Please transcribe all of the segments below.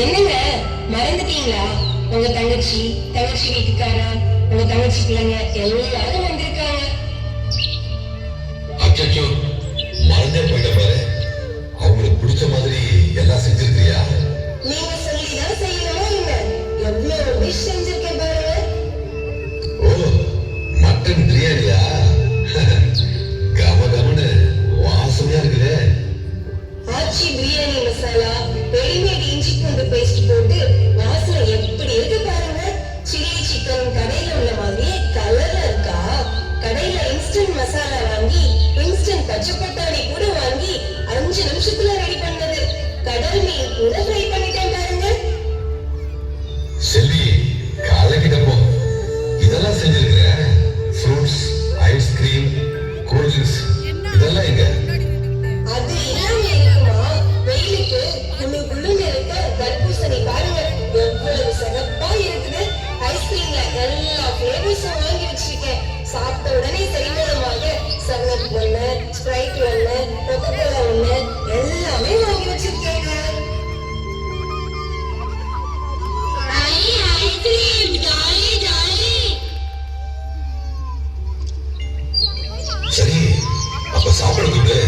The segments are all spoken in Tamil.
என்னங்க மறந்துட்டீங்களா? உங்க தங்கச்சி வீட்டுக்காரா, உங்க தங்கச்சி பிள்ளைங்க எல்லாரும் வந்திருக்காங்க. அச்சோ, மறந்தே போயிட்ட பாரு. அவங்களுக்கு பிடிச்ச மாதிரி எல்லாம் செஞ்சிருக்கியா? நீங்க சொல்லிதான் செய்யணுமா என்ன? எவ்வளவு விஷ் செஞ்சிருக்கேன் பாருங்க. ஓ, மட்டன் பிரியாணியா? கமகமன்னு வாசனையா இருக்குதே. ஆச்சி பிரியாணி மசாலா, ரெடிமேட் இஞ்சி பூண்டு பேஸ்ட் போட்டு வாசனை எப்படி இருக்கு பாருங்க. சில்லி சிக்கன் கடையில உள்ள மாதிரியே கலர்ல இருக்கா? கடையில இன்ஸ்டன்ட் மசாலா வாங்கி இன்ஸ்டன்ட் பச்சை பட்டாணி கூட வாங்கி 5 நிமிஷத்துல ரெடி பண்ணது. கடல் மீன் கூட ஃப்ரை பண்ணிட்டேன் பாருங்க. செல்வி, கலக்கிட்டப்போ இதெல்லாம் செஞ்சிருக்கிறேன். ஃப்ரூட்ஸ், ஐஸ்கிரீம், கூல் ட்ரிங்க்ஸ் இதெல்லாம் எங்க? அது இல்லாம இருக்குமா? வெயிலுக்கு குளுன்னு இருக்க தர்பூசணி பாருங்க எவ்வளவு சிறப்பா இருக்குது. ஐஸ்கிரீம்ல எல்லா ஃபிளேவர்ஸும் வாங்கி வச்சிருக்கேன். சாப்பிட்ட உடனே செரிமானமாக 7up 1, ஸ்ப்ரைட் 1, கோகோகோலா 1 எல்லாமே வாங்கி வச்சிருக்கேங்க. சரி, அப்ப சாப்பிட கூப்பிடு.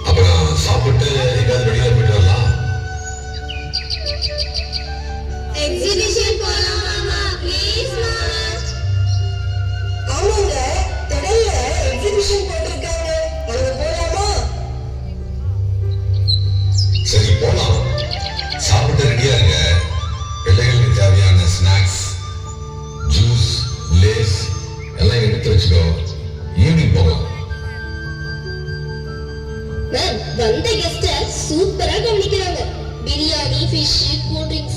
அப்புறம் சாப்பிட்டு எங்காவது வெளியில போயிட்டு வரலாம். எக்ஸிபிஷன் போலாம் மாமா, ப்ளீஸ் மாமா. ஆமாங்க, திடல்ல எக்ஸிபிஷன் போட்டிருக்காங்க. அங்க போலாமா? சரி, போலாம். சாப்பிட்டு ரெடியா இருங்க. பிள்ளைகளுக்கு தேவையான ஸ்நாக்ஸ், ஜூஸ், லேஸ் எல்லாம் எடுத்து வச்சுக்கோ. ஈவினிங் போகலாம். மேம், வந்த கெஸ்ட சூப்பரா கவனிக்கிறாங்க. Biryani, fish, cool drinks